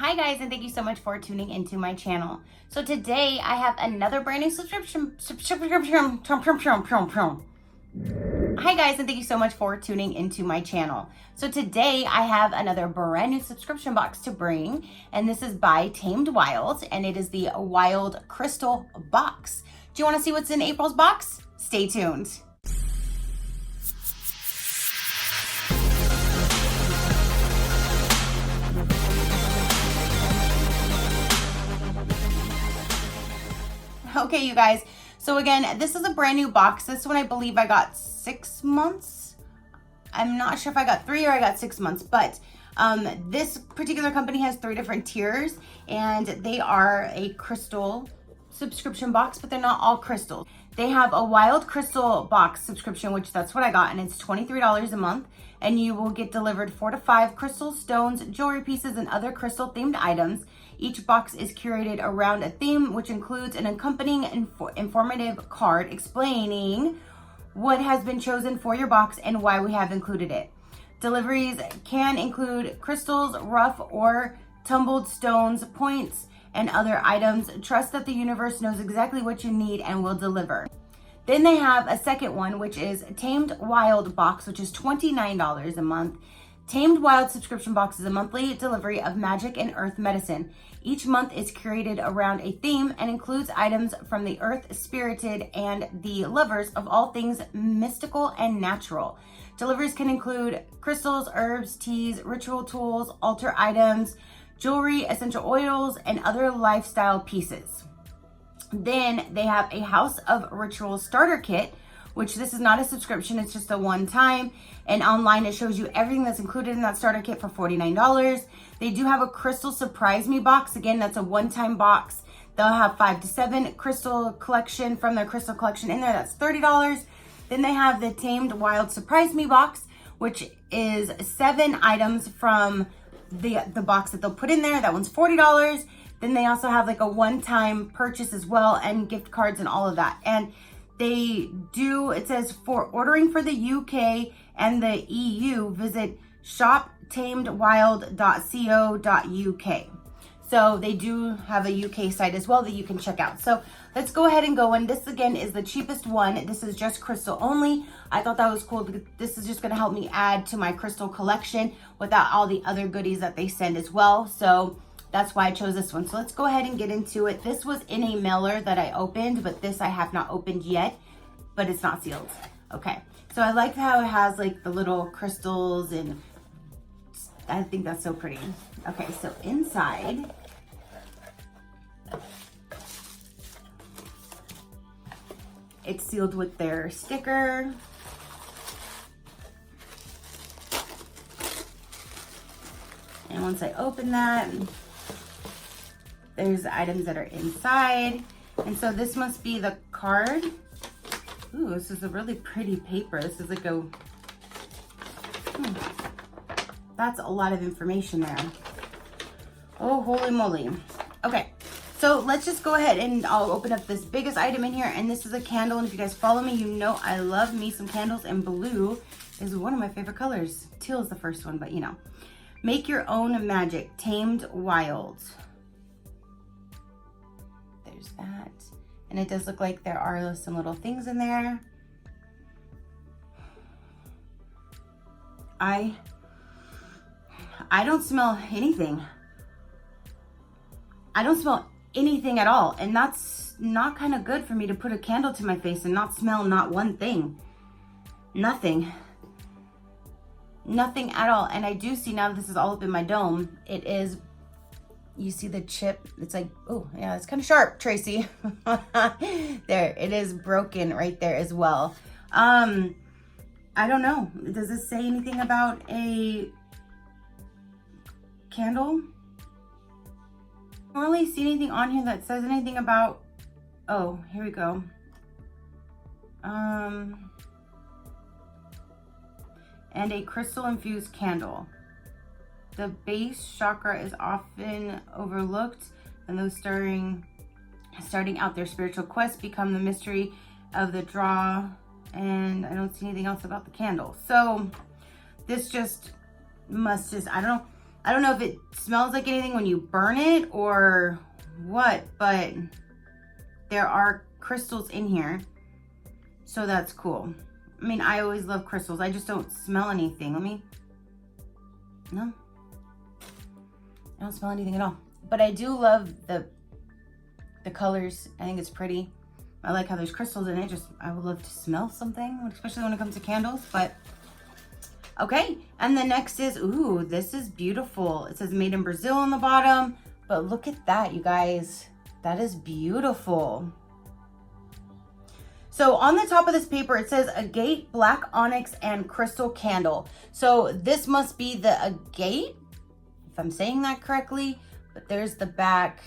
Hi guys, and thank you so much for tuning into my channel. So today I have another brand new subscription. Hi guys, and thank you so much for tuning into my channel. So today I have another brand new subscription box to bring, and this is by Tamed Wild, and it is the Wild Crystal box. Do you want to see what's in April's box? Stay tuned. Okay, you guys, so again, this is a brand new box. This one I believe I got 6 months. I'm not sure if I got 3 or I got 6 months, but this particular company has 3 different tiers, and they are a crystal subscription box, but they're not all crystals. They have a Wild Crystal box subscription, which that's what I got, and it's $23 a month, and you will get delivered 4 to 5 crystal stones, jewelry pieces, and other crystal themed items. Each box is curated around a theme, which includes an accompanying informative card explaining what has been chosen for your box and why we have included it. Deliveries can include crystals, rough or tumbled stones, points, and other items. Trust that the universe knows exactly what you need and will deliver. Then they have a second one, which is Tamed Wild box, which is $29 a month. Tamed Wild subscription box is a monthly delivery of magic and earth medicine. Each month is curated around a theme and includes items from the earth, spirited, and the lovers of all things mystical and natural. Deliveries can include crystals, herbs, teas, ritual tools, altar items, jewelry, essential oils, and other lifestyle pieces. Then they have a House of Ritual starter kit, which this is not a subscription, it's just a one-time, and online it shows you everything that's included in that starter kit for $49. They do have a Crystal Surprise Me box. Again, that's a one-time box. They'll have 5 to 7 crystal collection from their crystal collection in there. That's $30. Then they have the Tamed Wild Surprise Me box, which is 7 items from the box that they'll put in there. That one's $40. Then they also have like a one-time purchase as well, and gift cards and all of that. And they do, it says, for ordering for the UK and the EU, visit shoptamedwild.co.uk. So they do have a UK site as well that you can check out. So let's go ahead and go in. This again is the cheapest one. This is just crystal only. I thought that was cool because this is just going to help me add to my crystal collection without all the other goodies that they send as well. So that's why I chose this one. So let's go ahead and get into it. This was in a mailer that I opened, but this I have not opened yet, but it's not sealed. Okay, so I like how it has like the little crystals, and I think that's so pretty. Okay, so inside, it's sealed with their sticker. And once I open that, there's the items that are inside. And so this must be the card. Ooh, this is a really pretty paper. This is like a, that's a lot of information there. Oh, holy moly. Okay, so let's just go ahead and I'll open up this biggest item in here. And this is a candle. And if you guys follow me, you know I love me some candles, and blue is one of my favorite colors. Teal is the first one, but you know. Make your own magic, Tamed Wild. There's that. And it does look like there are some little things in there. I don't smell anything. I don't smell anything at all. And that's not kind of good for me to put a candle to my face and not smell not one thing. Nothing. Nothing at all. And I do see, now that this is all up in my dome, it is, you see the chip, it's like, oh yeah, it's kind of sharp, Tracy. There, it is broken right there as well. I don't know, does this say anything about a candle? I don't really see anything on here that says anything about, oh, here we go. And a crystal infused candle. The base chakra is often overlooked, and those starting out their spiritual quest become the mystery of the draw. And I don't see anything else about the candle. So this just must just, I don't know, I don't know if it smells like anything when you burn it or what, but there are crystals in here. So that's cool. I mean, I always love crystals. I just don't smell anything. No. I don't smell anything at all. But I do love the colors. I think it's pretty. I like how there's crystals in it. I would love to smell something, especially when it comes to candles, but okay. And the next is, ooh, this is beautiful. It says made in Brazil on the bottom, but look at that, you guys. That is beautiful. So on the top of this paper, it says agate, black onyx, and crystal candle. So this must be the agate, if I'm saying that correctly, but there's the back,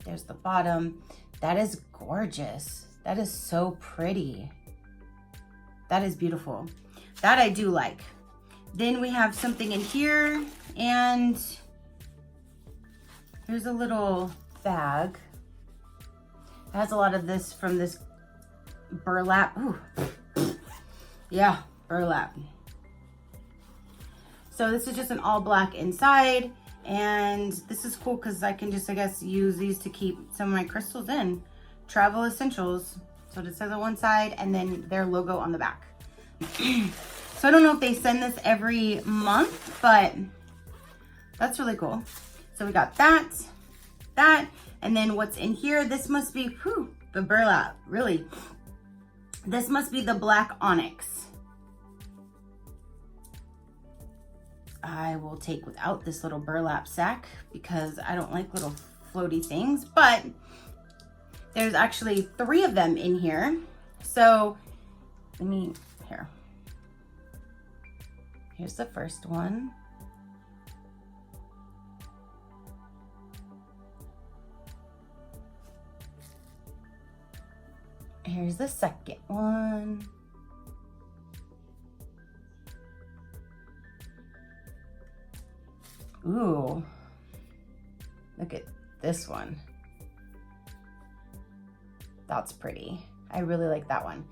there's the bottom. That is gorgeous. That is so pretty. That is beautiful. That I do like. Then we have something in here, and there's a little bag. It has a lot of this from this burlap. Ooh. Yeah, burlap. So this is just an all black inside, and this is cool because I can just, I guess, use these to keep some of my crystals in. Travel Essentials. So it says on one side and then their logo on the back. So I don't know if they send this every month, but that's really cool. So we got that, and then what's in here, this must be, whew, the burlap, really. This must be the black onyx. I will take without this little burlap sack because I don't like little floaty things, but there's actually 3 of them in here. So here's the first one. Here's the second one. Ooh, look at this one. That's pretty. I really like that one.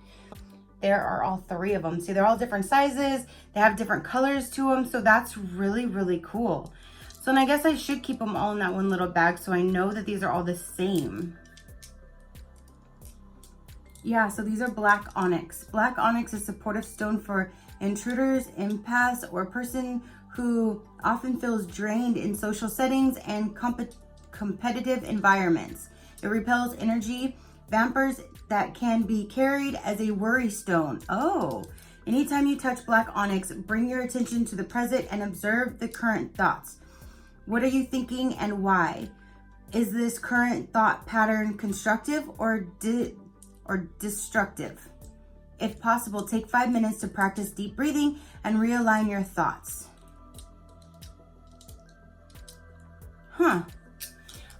There are all 3 of them. See, they're all different sizes. They have different colors to them. So that's really, really cool. So, and I guess I should keep them all in that one little bag so I know that these are all the same. Yeah, so these are black onyx. Black onyx is a supportive stone for intruders, empaths, or a person who often feels drained in social settings and competitive environments. It repels energy vampires that can be carried as a worry stone. Oh, anytime you touch black onyx, bring your attention to the present and observe the current thoughts. What are you thinking and why? Is this current thought pattern constructive or destructive? If possible, take 5 minutes to practice deep breathing and realign your thoughts.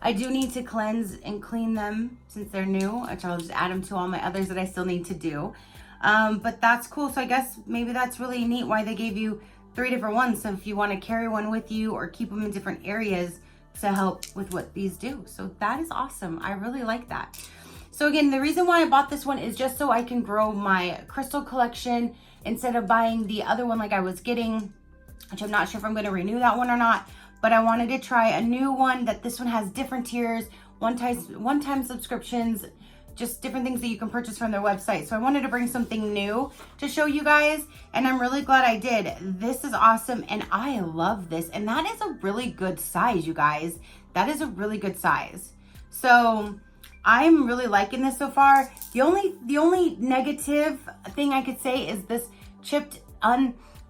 I do need to cleanse and clean them since they're new, which I'll just add them to all my others that I still need to do. But that's cool. So I guess maybe that's really neat why they gave you 3 different ones. So if you want to carry one with you or keep them in different areas to help with what these do. So that is awesome. I really like that. So again, the reason why I bought this one is just so I can grow my crystal collection instead of buying the other one like I was getting, which I'm not sure if I'm going to renew that one or not. But I wanted to try a new one that this one has different tiers, one-time subscriptions, just different things that you can purchase from their website. So I wanted to bring something new to show you guys, and I'm really glad I did. This is awesome, and I love this. And that is a really good size, you guys. That is a really good size. So I'm really liking this so far. The only negative thing I could say is this chipped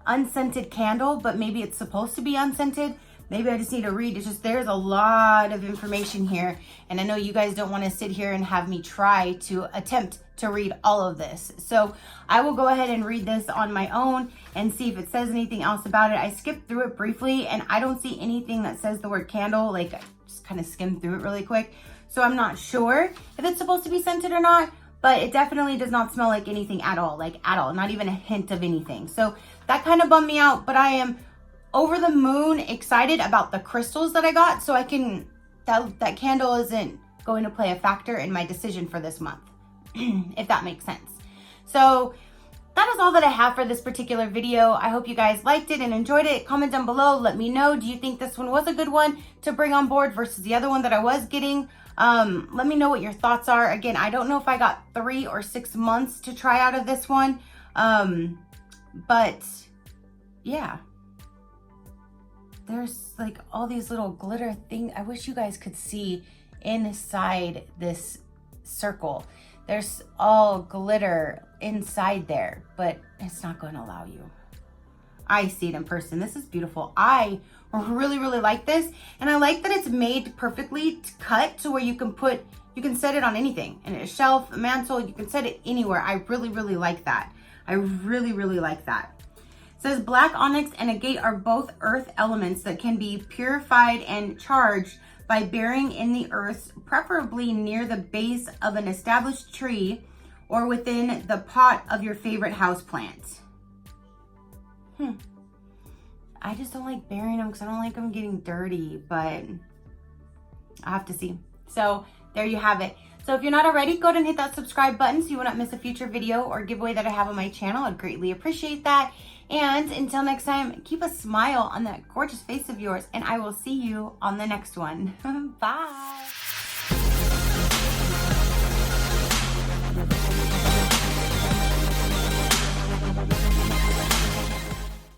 unscented candle, but maybe it's supposed to be unscented. Maybe I just need to read. It's just, there's a lot of information here. And I know you guys don't want to sit here and have me try to attempt to read all of this. So I will go ahead and read this on my own and see if it says anything else about it. I skipped through it briefly and I don't see anything that says the word candle. Like, I just kind of skimmed through it really quick. So I'm not sure if it's supposed to be scented or not, but it definitely does not smell like anything at all, not even a hint of anything. So that kind of bummed me out, but I am over the moon excited about the crystals that I got, so I can, that candle isn't going to play a factor in my decision for this month, if that makes sense. So that is all that I have for this particular video. I hope you guys liked it and enjoyed it. Comment down below. Let me know. Do you think this one was a good one to bring on board versus the other one that I was getting? Let me know what your thoughts are. Again, I don't know if I got 3 or 6 months to try out of this one. But yeah, there's like all these little glitter things. I wish you guys could see inside this circle. There's all glitter inside there, but it's not going to allow you. I see it in person. This is beautiful. I really like this, and I like that it's made perfectly to cut to where you can set it on anything, in a shelf, a mantle, you can set it anywhere. I really like that. I really like that. It says black onyx and agate are both earth elements that can be purified and charged by burying in the earth, preferably near the base of an established tree or within the pot of your favorite house plant. I just don't like burying them because I don't like them getting dirty, but I'll have to see. So there you have it. So if you're not already, go ahead and hit that subscribe button so you will not miss a future video or giveaway that I have on my channel. I'd greatly appreciate that. And until next time, keep a smile on that gorgeous face of yours, and I will see you on the next one. Bye.